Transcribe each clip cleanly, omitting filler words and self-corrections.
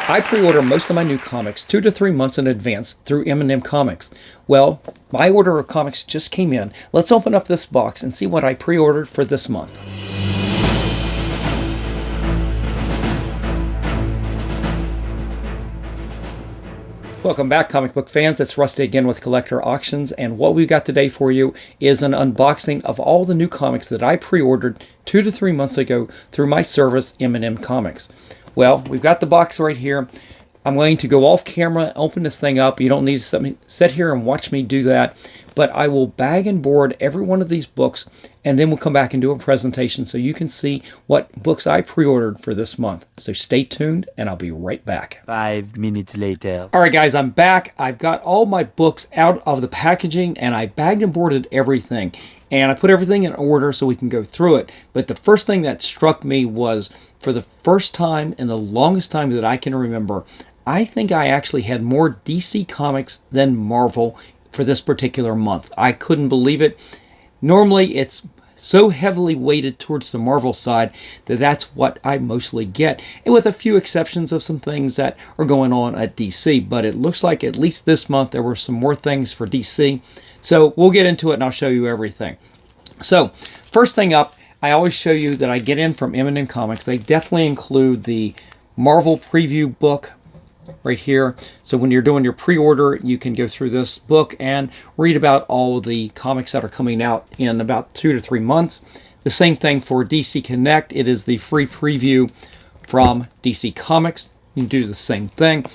I pre-order most of my new comics 2 to 3 months in advance through M&M Comics. Well, my order of comics just came in. Let's open up this box and see what I pre-ordered for this month. Welcome back, comic book fans. It's Rusty again with Collector Auctions, and what we've got today for you is an unboxing of all the new comics that I pre-ordered 2 to 3 months ago through my service, M&M Comics. Well, we've got the box right here. I'm going to go off camera, open this thing up. You don't need to sit here and watch me do that, but I will bag and board every one of these books, and then we'll come back and do a presentation so you can see what books I pre-ordered for this month. So stay tuned, and I'll be right back. 5 minutes later. All right, guys, I'm back. I've got all my books out of the packaging, and I bagged and boarded everything. And I put everything in order so we can go through it. But the first thing that struck me was, for the first time in the longest time that I can remember, I think I actually had more DC Comics than Marvel for this particular month. I couldn't believe it. Normally, it's so heavily weighted towards the Marvel side that that's what I mostly get, and with a few exceptions of some things that are going on at DC. But it looks like at least this month there were some more things for DC. So we'll get into it and I'll show you everything. So first thing up, I always show you that I get in from M&M Comics. They definitely include the Marvel preview book right here. So when you're doing your pre-order, you can go through this book and read about all the comics that are coming out in about 2 to 3 months. The same thing for DC Connect. It is the free preview from DC Comics. You can do the same thing.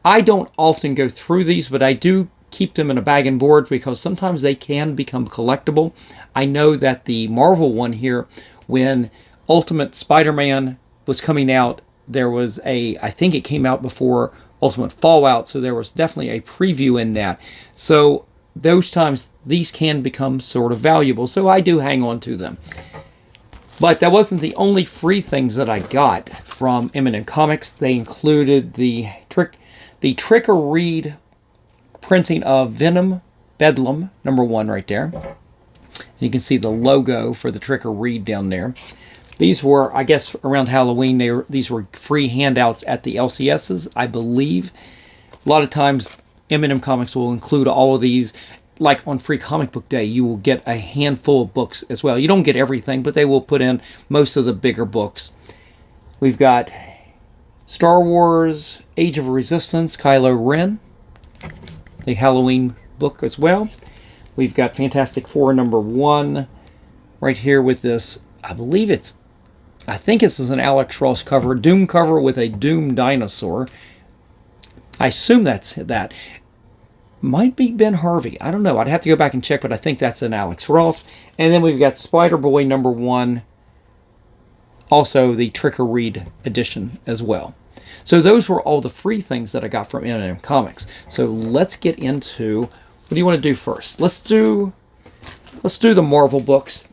I don't often go through these, but I do keep them in a bag and board because sometimes they can become collectible. I know that the Marvel one here, when Ultimate Spider-Man was coming out, there was I think it came out before Ultimate Fallout, so there was definitely a preview in that. So those times, these can become sort of valuable, so I do hang on to them. But that wasn't the only free things that I got from M&M Comics. They included the Trick or Read printing of Venom Bedlam #1 right there. And you can see the logo for the Trick or Read down there. These were, I guess, around Halloween. These were free handouts at the LCSs, I believe. A lot of times, M&M Comics will include all of these. Like on Free Comic Book Day, you will get a handful of books as well. You don't get everything, but they will put in most of the bigger books. We've got Star Wars Age of Resistance, Kylo Ren, the Halloween book as well. We've got Fantastic Four #1 right here with this, I think this is an Alex Ross cover, Doom cover with a Doom dinosaur. I assume that's that. Might be Ben Harvey. I don't know. I'd have to go back and check, but I think that's an Alex Ross. And then we've got Spider-Boy #1, also the Trick or Read edition as well. So those were all the free things that I got from M&M Comics. So let's get into, what do you want to do first? Let's do the Marvel books.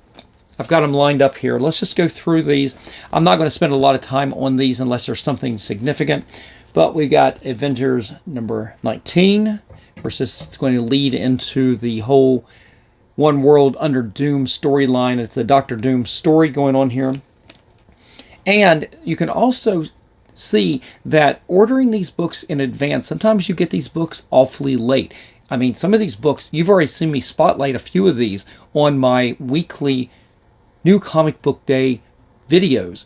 I've got them lined up here. Let's just go through these. I'm not going to spend a lot of time on these unless there's something significant. But we got Avengers #19. Of course, this is going to lead into the whole One World Under Doom storyline. It's the Doctor Doom story going on here. And you can also see that ordering these books in advance, sometimes you get these books awfully late. I mean, some of these books, you've already seen me spotlight a few of these on my weekly New Comic Book Day videos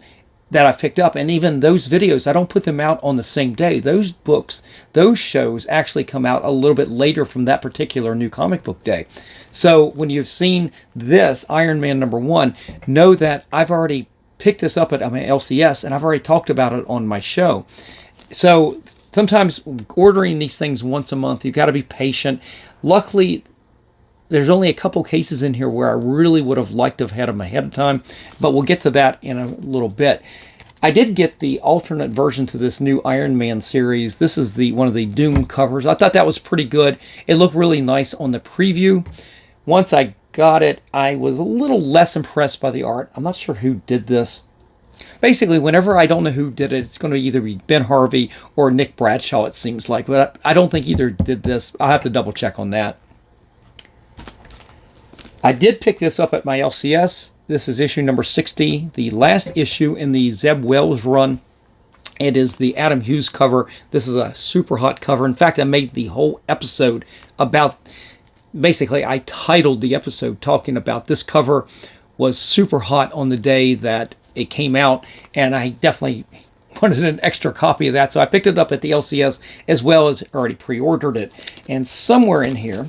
that I've picked up. And even those videos, I don't put them out on the same day. Those books, those shows actually come out a little bit later from that particular New Comic Book Day. So when you've seen this, Iron Man #1, know that I've already picked this up at my LCS and I've already talked about it on my show. So sometimes ordering these things once a month, you've got to be patient. Luckily, there's only a couple cases in here where I really would have liked to have had them ahead of time, but we'll get to that in a little bit. I did get the alternate version to this new Iron Man series. This is one of the Doom covers. I thought that was pretty good. It looked really nice on the preview. Once I got it, I was a little less impressed by the art. I'm not sure who did this. Basically, whenever I don't know who did it, it's going to either be Ben Harvey or Nick Bradshaw, it seems like. But I don't think either did this. I'll have to double check on that. I did pick this up at my LCS. This is issue number 60, the last issue in the Zeb Wells run. It is the Adam Hughes cover. This is a super hot cover. In fact, I made the whole episode about, basically I titled the episode talking about this cover was super hot on the day that it came out, and I definitely wanted an extra copy of that, so I picked it up at the LCS as well as already pre-ordered it. And somewhere in here,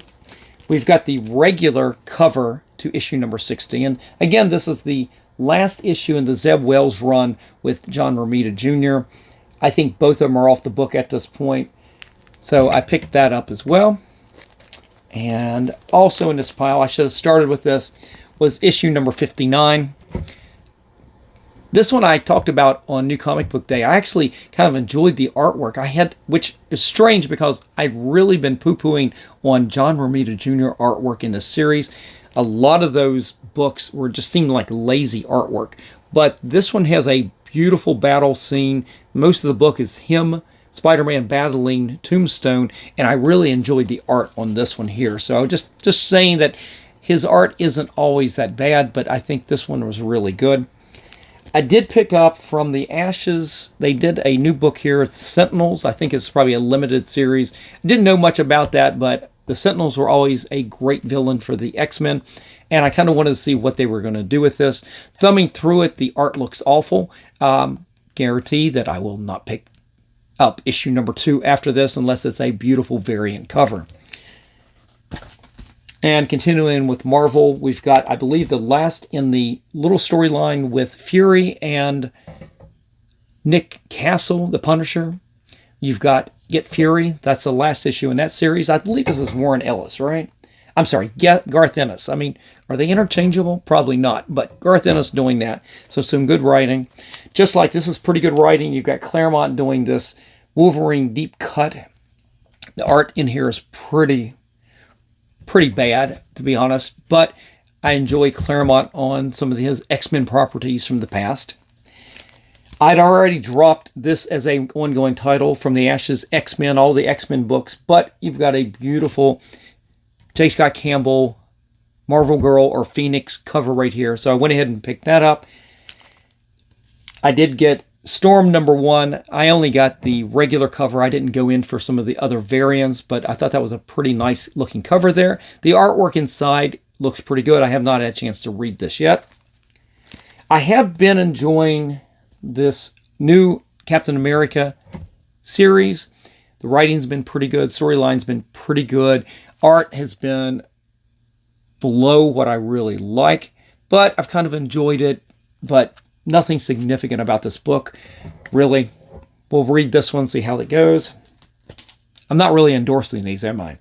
we've got the regular cover to issue number 60. And again, this is the last issue in the Zeb Wells run with John Romita Jr. I think both of them are off the book at this point, so I picked that up as well. And also in this pile, I should have started with this, was issue number 59. This one I talked about on New Comic Book Day. I actually kind of enjoyed the artwork I had, which is strange because I'd really been poo-pooing on John Romita Jr. artwork in this series. A lot of those books were just seemed like lazy artwork, but this one has a beautiful battle scene. Most of the book is him, Spider-Man battling Tombstone, and I really enjoyed the art on this one here. So just saying that his art isn't always that bad, but I think this one was really good. I did pick up from the Ashes, they did a new book here, it's Sentinels. I think it's probably a limited series. I didn't know much about that, but the Sentinels were always a great villain for the X-Men, and I kind of wanted to see what they were going to do with this. Thumbing through it, the art looks awful. Guarantee that I will not pick up issue number 2 after this unless it's a beautiful variant cover. And continuing with Marvel, we've got, I believe, the last in the little storyline with Fury and Nick Castle, the Punisher. You've got Get Fury. That's the last issue in that series. I believe this is Warren Ellis, right? I'm sorry, Garth Ennis. I mean, are they interchangeable? Probably not, but Garth Ennis doing that. So some good writing. Just like this is pretty good writing. You've got Claremont doing this Wolverine deep cut. The art in here is pretty bad, to be honest, but I enjoy Claremont on some of his X-Men properties from the past. I'd already dropped this as an ongoing title from the Ashes, X-Men, all the X-Men books, but you've got a beautiful J. Scott Campbell, Marvel Girl or Phoenix cover right here, so I went ahead and picked that up. I did get Storm number 1. I only got the regular cover. I didn't go in for some of the other variants, but I thought that was a pretty nice looking cover there. The artwork inside looks pretty good. I have not had a chance to read this yet. I have been enjoying this new Captain America series. The writing's been pretty good. Storyline's been pretty good. Art has been below what I really like, but I've kind of enjoyed it, but nothing significant about this book, really. We'll read this one, see how it goes. I'm not really endorsing these, am I?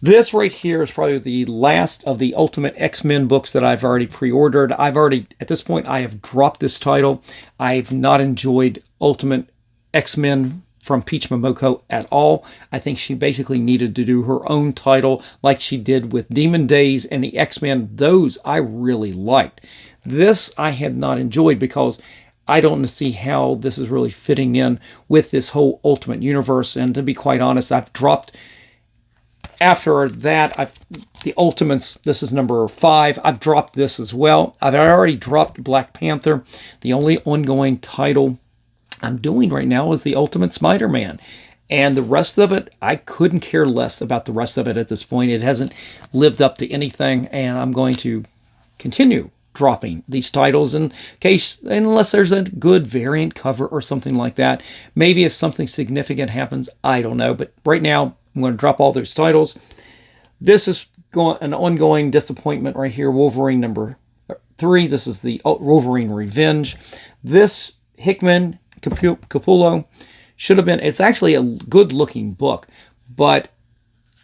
This right here is probably the last of the Ultimate X-Men books that I've already pre-ordered. At this point, I have dropped this title. I've not enjoyed Ultimate X-Men from Peach Momoko at all. I think she basically needed to do her own title like she did with Demon Days and the X-Men. Those I really liked. This I have not enjoyed because I don't see how this is really fitting in with this whole Ultimate Universe. And to be quite honest, I've dropped, after that, the Ultimates, this is number 5, I've dropped this as well. I've already dropped Black Panther. The only ongoing title I'm doing right now is the Ultimate Spider-Man. And the rest of it, I couldn't care less about the rest of it at this point. It hasn't lived up to anything, and I'm going to continue dropping these titles in case, unless there's a good variant cover or something like that. Maybe if something significant happens, I don't know. But right now, I'm going to drop all those titles. This is an ongoing disappointment right here. Wolverine number 3. This is the Wolverine Revenge. This Hickman Capullo should have been, it's actually a good looking book, but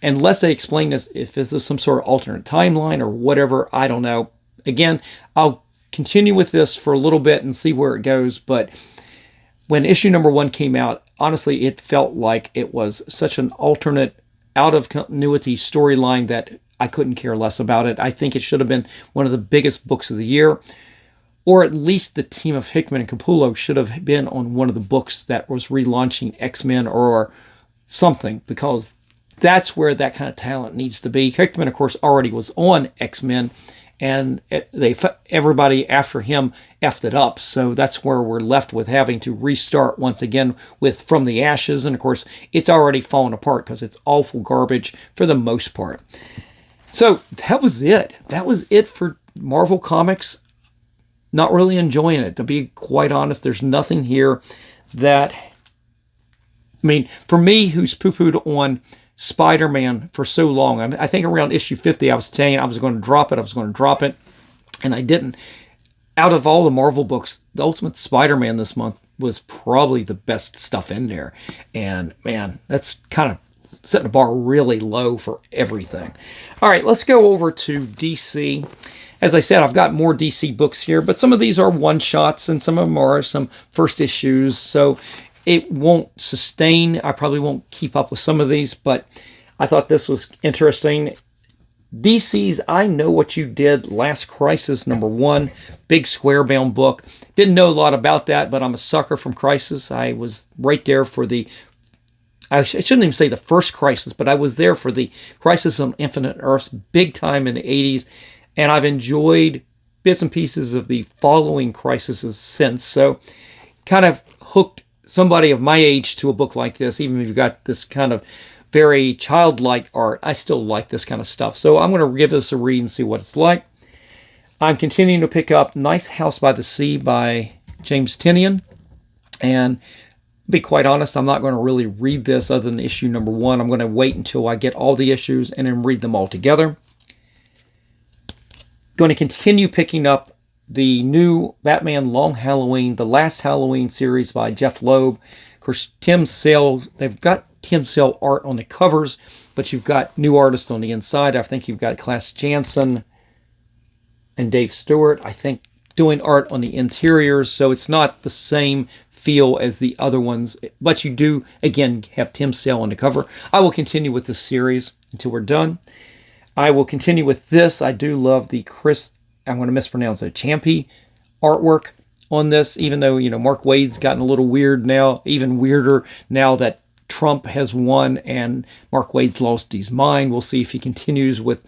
unless they explain this, if this is some sort of alternate timeline or whatever, I don't know. Again, I'll continue with this for a little bit and see where it goes, but when issue number 1 came out, honestly, it felt like it was such an alternate, out of continuity storyline that I couldn't care less about it. I think it should have been one of the biggest books of the year, or at least the team of Hickman and Capullo should have been on one of the books that was relaunching X-Men or something, because that's where that kind of talent needs to be. Hickman, of course, already was on X-Men, and everybody after him effed it up. So that's where we're left with having to restart once again with From the Ashes. And of course, it's already fallen apart because it's awful garbage for the most part. So that was it. That was it for Marvel Comics. Not really enjoying it, to be quite honest. There's nothing here that, I mean, for me, who's poo-pooed on Spider-Man for so long, I think around issue 50, I was saying I was going to drop it, and I didn't. Out of all the Marvel books, the Ultimate Spider-Man this month was probably the best stuff in there. And man, that's kind of setting the bar really low for everything. All right, let's go over to DC. As I said, I've got more DC books here, but some of these are one-shots and some of them are some first issues, so it won't sustain. I probably won't keep up with some of these, but I thought this was interesting. DC's I Know What You Did Last Crisis #1, big square-bound book. Didn't know a lot about that, but I'm a sucker from Crisis. I was right there for I shouldn't even say the first Crisis, but I was there for the Crisis on Infinite Earths big time in the 80s. And I've enjoyed bits and pieces of the following Crises since. So kind of hooked somebody of my age to a book like this, even if you've got this kind of very childlike art. I still like this kind of stuff. So I'm going to give this a read and see what it's like. I'm continuing to pick up Nice House by the Sea by James Tynion. And to be quite honest, I'm not going to really read this other than issue #1. I'm going to wait until I get all the issues and then read them all together. Going to continue picking up the new Batman Long Halloween, the Last Halloween series by Jeff Loeb. Of course, Tim Sale, they've got Tim Sale art on the covers, but you've got new artists on the inside. I think you've got Klaus Janson and Dave Stewart, I think, doing art on the interiors, so it's not the same feel as the other ones, but you do, again, have Tim Sale on the cover. I will continue with this series until we're done. I will continue with this. I do love the I'm going to mispronounce it, Champy artwork on this, even though, Mark Waid's gotten a little weird now, even weirder now that Trump has won and Mark Waid's lost his mind. We'll see if he continues with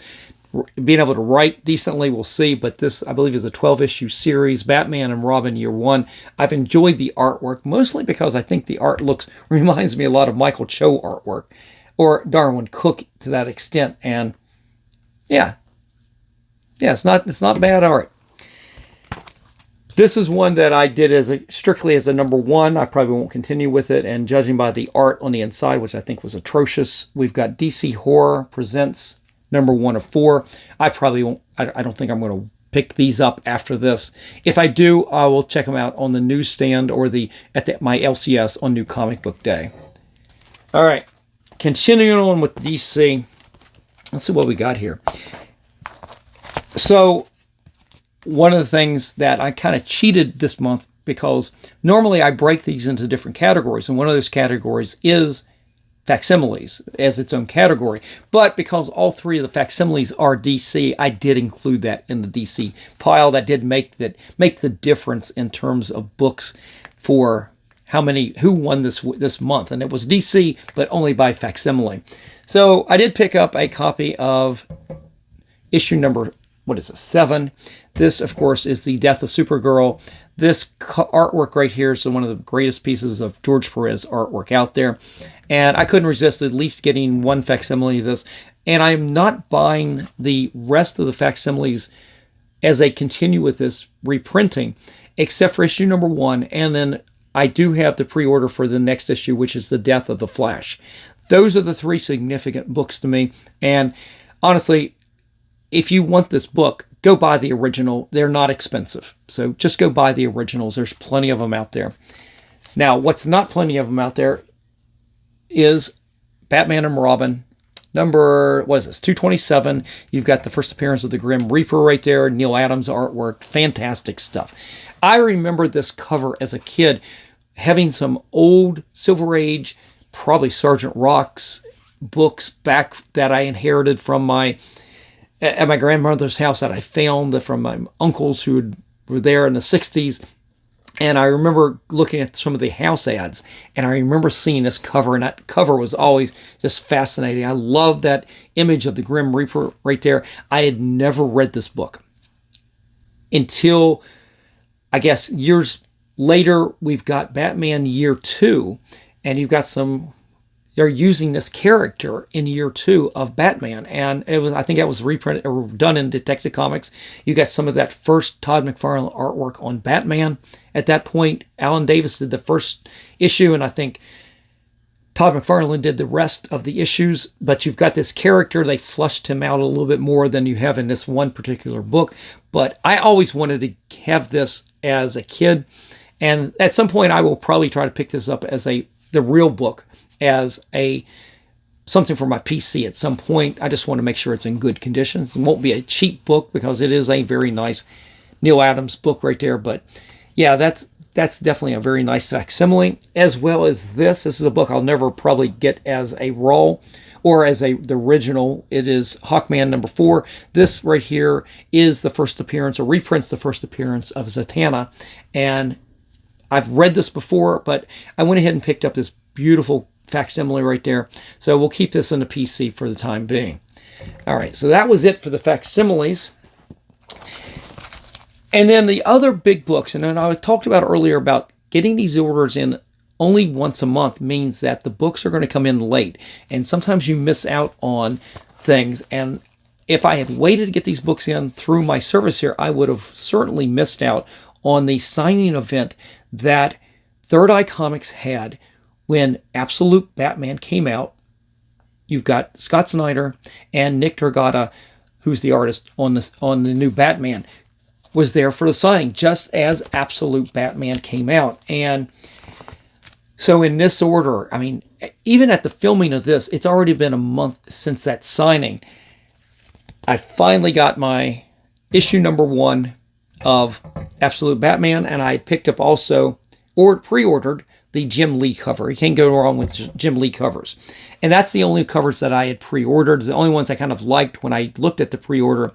being able to write decently. We'll see. But this, I believe, is a 12-issue series, Batman and Robin Year One. I've enjoyed the artwork, mostly because I think the art reminds me a lot of Michael Cho artwork or Darwin Cook to that extent. And yeah, it's not bad art. This is one that I did strictly as a #1. I probably won't continue with it. And judging by the art on the inside, which I think was atrocious, we've got DC Horror Presents #1 of 4. I probably won't. I don't think I'm going to pick these up after this. If I do, I will check them out on the newsstand or my LCS on New Comic Book Day. All right, continuing on with DC. Let's see what we got here. So one of the things that I kind of cheated this month, because normally I break these into different categories, and one of those categories is facsimiles as its own category. But because all three of the facsimiles are DC, I did include that in the DC pile. That did make the difference in terms of books for who won this month, and it was DC, but only by facsimile. So I did pick up a copy of issue number 7. This, of course, is the Death of Supergirl. This artwork right here is one of the greatest pieces of George Perez artwork out there, and I couldn't resist at least getting one facsimile of this. And I'm not buying the rest of the facsimiles as they continue with this reprinting, except for issue number 1, and then I do have the pre-order for the next issue, which is The Death of the Flash. Those are the 3 significant books to me, and honestly, if you want this book, go buy the original. They're not expensive, so just go buy the originals. There's plenty of them out there. Now, what's not plenty of them out there is Batman and Robin, number, 227. You've got the first appearance of the Grim Reaper right there, Neil Adams artwork, fantastic stuff. I remember this cover as a kid, having some old Silver Age, probably Sergeant Rock's books back that I inherited from at my grandmother's house that I found from my uncles who were there in the 60s. And I remember looking at some of the house ads, and I remember seeing this cover, and that cover was always just fascinating. I love that image of the Grim Reaper right there. I had never read this book. until, I guess, years later, we've got Batman Year 2, and you've got they're using this character in Year 2 of Batman, and I think that was reprinted or done in Detective Comics. You got some of that first Todd McFarlane artwork on Batman. At that point, Alan Davis did the first issue, and I think Todd McFarlane did the rest of the issues, but you've got this character. They flushed him out a little bit more than you have in this one particular book, but I always wanted to have this as a kid, and at some point I will probably try to pick this up as the real book, as something for my PC at some point. I just want to make sure it's in good condition. It won't be a cheap book because it is a very nice Neil Adams book right there, but yeah, that's definitely a very nice facsimile, as well as this. This is a book I'll never probably get as a raw or as the original. It is Hawkman number 4. This right here is the first appearance, or reprints the first appearance of Zatanna. And I've read this before, but I went ahead and picked up this beautiful facsimile right there. So we'll keep this in the PC for the time being. All right, so that was it for the facsimiles. And then the other big books, and then I talked about earlier about getting these orders in only once a month means that the books are going to come in late. And sometimes you miss out on things. And if I had waited to get these books in through my service here, I would have certainly missed out on the signing event that Third Eye Comics had when Absolute Batman came out. You've got Scott Snyder and Nick Dragotta, who's the artist on the new Batman, was there for the signing just as Absolute Batman came out. And so in this order, I mean, even at the filming of this, it's already been a month since that signing. I finally got my issue number 1 of Absolute Batman, and I picked up also, or pre-ordered, the Jim Lee cover. You can't go wrong with Jim Lee covers. And that's the only covers that I had pre-ordered. The only ones I kind of liked when I looked at the pre-order.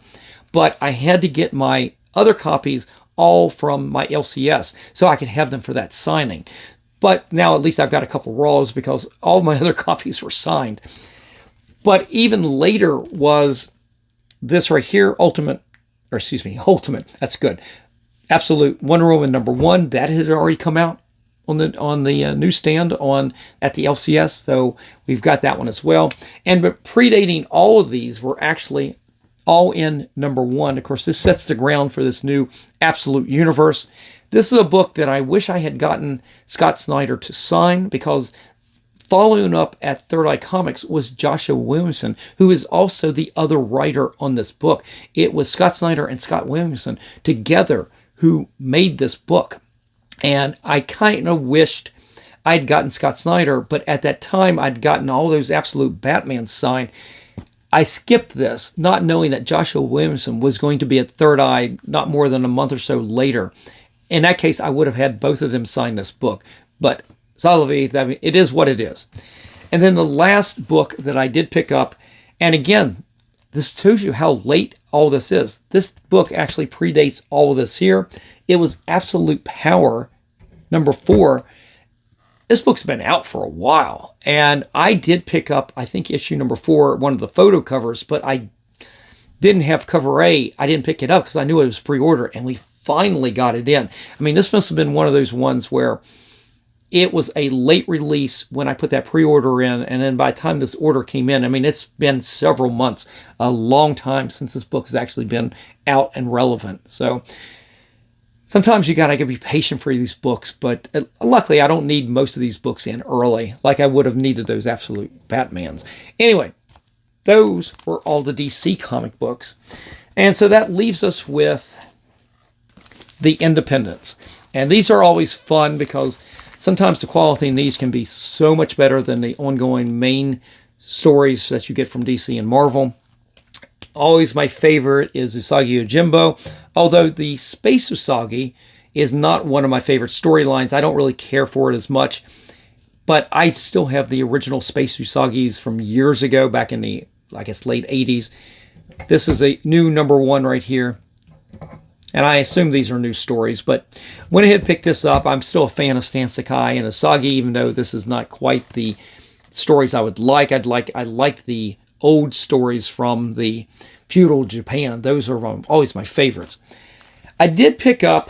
But I had to get my other copies all from my LCS so I could have them for that signing. But now at least I've got a couple raws because all my other copies were signed. But even later was this right here, Ultimate, that's good. Absolute Wonder Woman number 1, that had already come out on the newsstand at the LCS, so we've got that one as well. But predating all of these were actually all in number 1. Of course, this sets the ground for this new Absolute Universe. This is a book that I wish I had gotten Scott Snyder to sign, because following up at Third Eye Comics was Joshua Williamson, who is also the other writer on this book. It was Scott Snyder and Scott Williamson together who made this book. And I kind of wished I'd gotten Scott Snyder, but at that time I'd gotten all those Absolute Batman signed. I skipped this, not knowing that Joshua Williamson was going to be at Third Eye not more than a month or so later. In that case, I would have had both of them sign this book. But Salavi, it is what it is. And then the last book that I did pick up, and again, this shows you how late all this is. This book actually predates all of this here. It was Absolute Power number 4. This book's been out for a while, and I did pick up, I think, issue number 4, one of the photo covers, but I didn't have cover A. I didn't pick it up because I knew it was pre-order, and we finally got it in. I mean, this must have been one of those ones where it was a late release when I put that pre-order in, and then by the time this order came in, I mean, it's been several months, a long time since this book has actually been out and relevant. So sometimes you gotta be patient for these books, but luckily I don't need most of these books in early like I would have needed those Absolute Batmans. Anyway, those were all the DC comic books. And so that leaves us with the independents. And these are always fun because sometimes the quality in these can be so much better than the ongoing main stories that you get from DC and Marvel. Always my favorite is Usagi Yojimbo, although the Space Usagi is not one of my favorite storylines. I don't really care for it as much, but I still have the original Space Usagis from years ago, back in the, I guess, late 80s. This is a new number 1 right here, and I assume these are new stories, but went ahead and picked this up. I'm still a fan of Stan Sakai and Usagi, even though this is not quite the stories I would like. I like the old stories from the feudal Japan. Those are always my favorites. I did pick up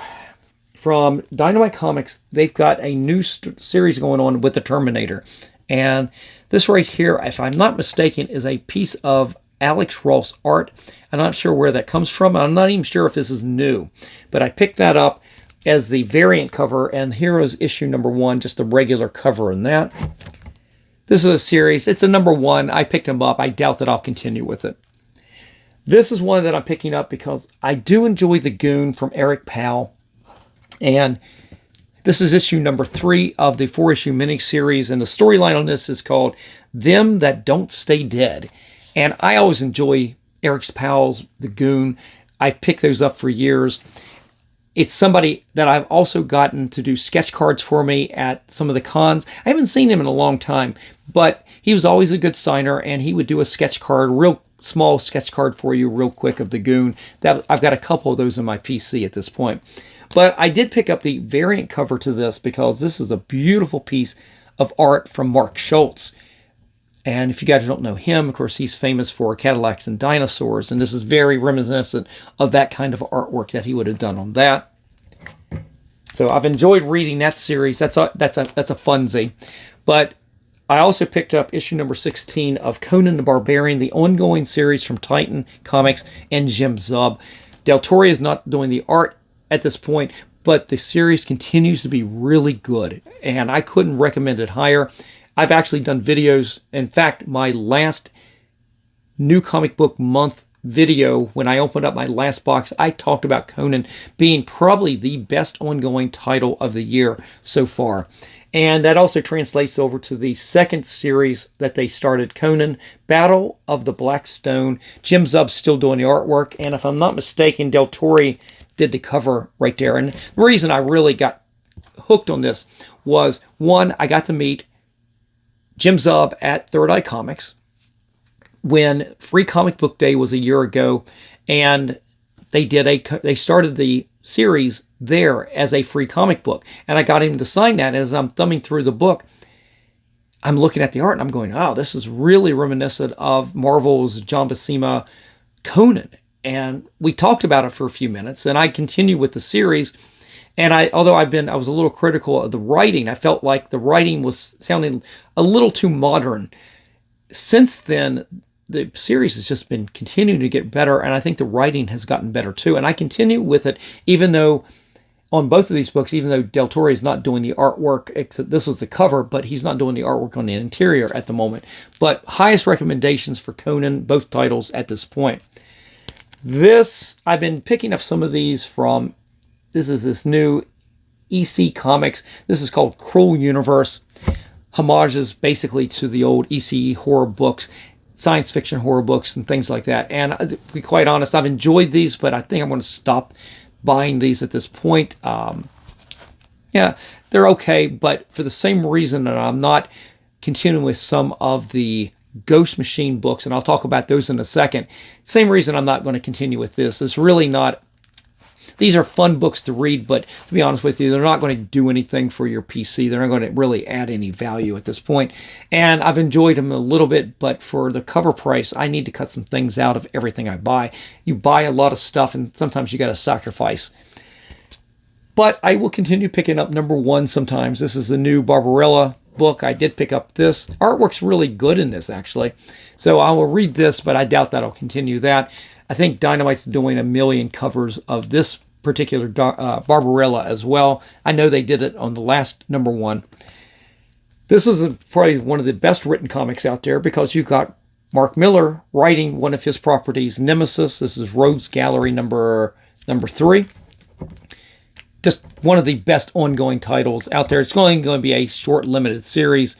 from Dynamite Comics. They've got a new series going on with the Terminator. And this right here, if I'm not mistaken, is a piece of Alex Ross art. I'm not sure where that comes from. I'm not even sure if this is new. But I picked that up as the variant cover. And here is issue number 1, just the regular cover in that. This is a series. It's a number 1. I picked them up. I doubt that I'll continue with it. This is one that I'm picking up because I do enjoy The Goon from Eric Powell. And this is issue number 3 of the 4-issue miniseries. And the storyline on this is called Them That Don't Stay Dead. And I always enjoy Eric Powell's The Goon. I've picked those up for years. It's somebody that I've also gotten to do sketch cards for me at some of the cons. I haven't seen him in a long time, but he was always a good signer, and he would do a sketch card, real small sketch card for you real quick of the Goon. I've got a couple of those in my PC at this point. But I did pick up the variant cover to this because this is a beautiful piece of art from Mark Schultz. And if you guys don't know him, of course, he's famous for Cadillacs and Dinosaurs. And this is very reminiscent of that kind of artwork that he would have done on that. So I've enjoyed reading that series. That's a funsy. But I also picked up issue number 16 of Conan the Barbarian, the ongoing series from Titan Comics and Jim Zub. Del Toro is not doing the art at this point, but the series continues to be really good, and I couldn't recommend it higher. I've actually done videos. In fact, my last new comic book month video, when I opened up my last box, I talked about Conan being probably the best ongoing title of the year so far. And that also translates over to the second series that they started, Conan, Battle of the Black Stone. Jim Zub's still doing the artwork, and if I'm not mistaken, Del Toro did the cover right there. And the reason I really got hooked on this was, one, I got to meet Jim Zub at Third Eye Comics when Free Comic Book Day was a year ago, and they started the series there as a free comic book, and I got him to sign that. As I'm thumbing through the book, I'm looking at the art and I'm going, oh, this is really reminiscent of Marvel's John Buscema Conan. And we talked about it for a few minutes, and I continued with the series. And although I was a little critical of the writing, I felt like the writing was sounding a little too modern. Since then, the series has just been continuing to get better, and I think the writing has gotten better too. And I continue with it, even though on both of these books, even though Del Toro is not doing the artwork, except this was the cover, but he's not doing the artwork on the interior at the moment. But highest recommendations for Conan, both titles at this point. I've been picking up some of these from, this is this new EC Comics. This is called Cruel Universe. Homages basically to the old EC horror books, science fiction horror books and things like that. And to be quite honest, I've enjoyed these, but I think I'm going to stop buying these at this point. Yeah, they're okay, but for the same reason that I'm not continuing with some of the Ghost Machine books, and I'll talk about those in a second. Same reason I'm not going to continue with this. It's really not. These are fun books to read, but to be honest with you, they're not going to do anything for your PC. They're not going to really add any value at this point. And I've enjoyed them a little bit, but for the cover price, I need to cut some things out of everything I buy. You buy a lot of stuff, and sometimes you got to sacrifice. But I will continue picking up number 1 sometimes. This is the new Barbarella book. I did pick up this. Artwork's really good in this, actually. So I will read this, but I doubt that I'll continue that. I think Dynamite's doing 1 million covers of this particular Barbarella as well. I know they did it on the last number 1. This is probably one of the best written comics out there because you've got Mark Millar writing one of his properties, Nemesis. This is Rogues Gallery number 3. Just one of the best ongoing titles out there. It's only going to be a short limited series,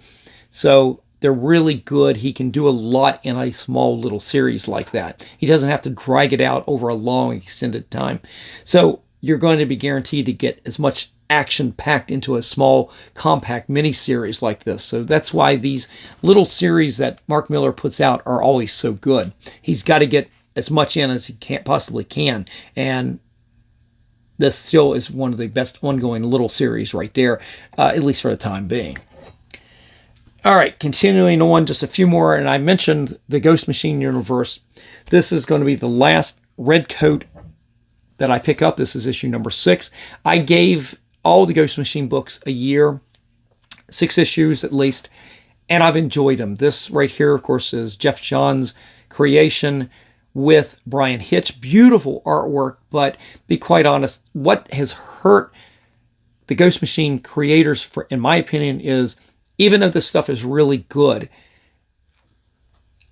so they're really good. He can do a lot in a small little series like that. He doesn't have to drag it out over a long extended time. So you're going to be guaranteed to get as much action packed into a small compact mini series like this. So that's why these little series that Mark Millar puts out are always so good. He's got to get as much in as he possibly can, and this still is one of the best ongoing little series right there, at least for the time being. All right, continuing on, just a few more, and I mentioned the Ghost Machine universe. This is going to be the last Red Coat that I pick up. This is issue number 6. I gave all the Ghost Machine books a year, 6 issues at least, and I've enjoyed them. This right here, of course, is Jeff John's creation with Brian Hitch. Beautiful artwork, but be quite honest, what has hurt the Ghost Machine creators, in my opinion, is even though this stuff is really good,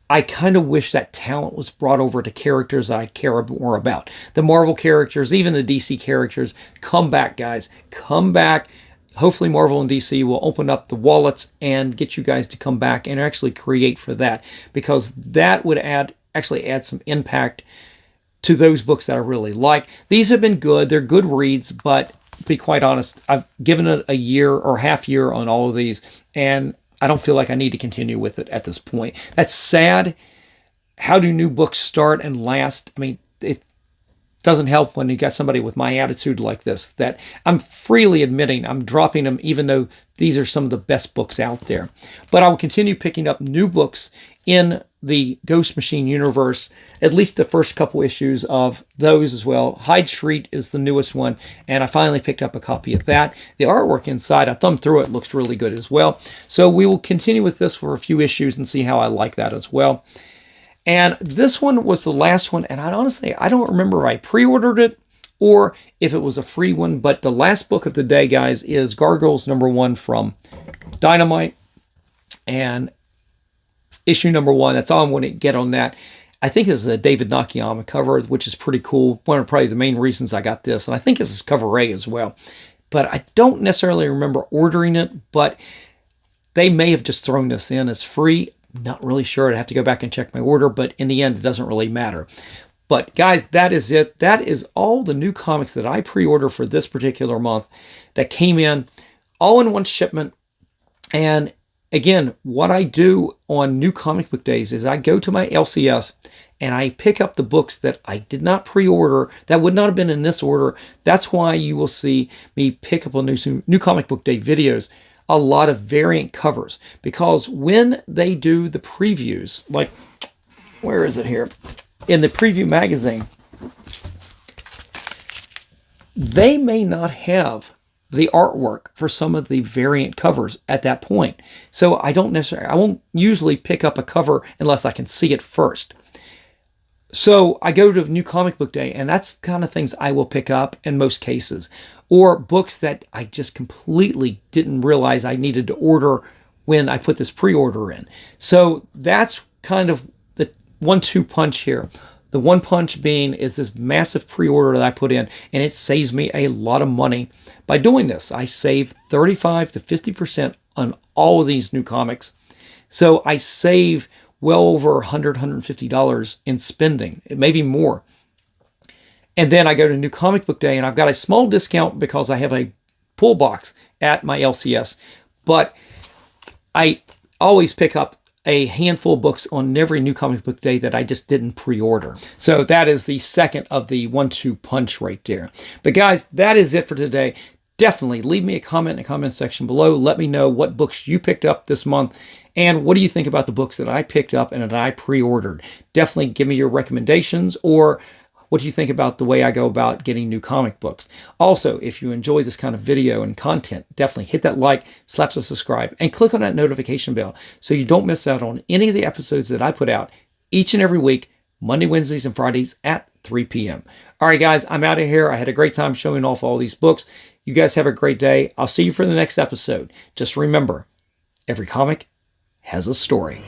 I kind of wish that talent was brought over to characters I care more about. The Marvel characters, even the DC characters, come back, guys. Come back. Hopefully Marvel and DC will open up the wallets and get you guys to come back and actually create for that, because that would actually add some impact to those books that I really like. These have been good. They're good reads, but to be quite honest, I've given it a year or half year on all of these, and I don't feel like I need to continue with it at this point. That's sad. How do new books start and last? I mean, it doesn't help when you got somebody with my attitude like this, that I'm freely admitting I'm dropping them, even though these are some of the best books out there. But I will continue picking up new books in the Ghost Machine universe, at least the first couple issues of those as well. Hyde Street is the newest one, and I finally picked up a copy of that. The artwork inside, I thumbed through it, looks really good as well. So we will continue with this for a few issues and see how I like that as well. And this one was the last one, and I don't remember if I pre-ordered it or if it was a free one, but the last book of the day, guys, is Gargoyles #1 from Dynamite, and issue #1. That's all I'm going to get on that. I think this is a David Nakayama cover, which is pretty cool. One of probably the main reasons I got this, and I think this is cover A as well. But I don't necessarily remember ordering it, but they may have just thrown this in as free. Not really sure. I'd have to go back and check my order, but in the end, it doesn't really matter. But guys, that is it. That is all the new comics that I pre-order for this particular month that came in all in one shipment. And again, what I do on new comic book days is I go to my LCS and I pick up the books that I did not pre-order, that would not have been in this order. That's why you will see me pick up on new comic book day videos, a lot of variant covers, because when they do the previews, like, where is it here? In the preview magazine, they may not have the artwork for some of the variant covers at that point. So I won't usually pick up a cover unless I can see it first. So I go to New Comic Book Day, and that's the kind of things I will pick up in most cases. Or books that I just completely didn't realize I needed to order when I put this pre-order in. So that's kind of the 1-2 punch here. The one punch being is this massive pre-order that I put in, and it saves me a lot of money by doing this. I save 35 to 50% on all of these new comics. So I save well over $100, $150 in spending, maybe more. And then I go to New Comic Book Day, and I've got a small discount because I have a pull box at my LCS. But I always pick up a handful of books on every New Comic Book Day that I just didn't pre-order. So that is the second of the 1-2 punch right there. But guys, that is it for today. Definitely leave me a comment in the comment section below. Let me know what books you picked up this month, and what do you think about the books that I picked up and that I pre-ordered. Definitely give me your recommendations, or what do you think about the way I go about getting new comic books? Also, if you enjoy this kind of video and content, definitely hit that like, slap the subscribe, and click on that notification bell so you don't miss out on any of the episodes that I put out each and every week, Monday, Wednesdays, and Fridays at 3 p.m. All right, guys, I'm out of here. I had a great time showing off all these books. You guys have a great day. I'll see you for the next episode. Just remember, every comic has a story.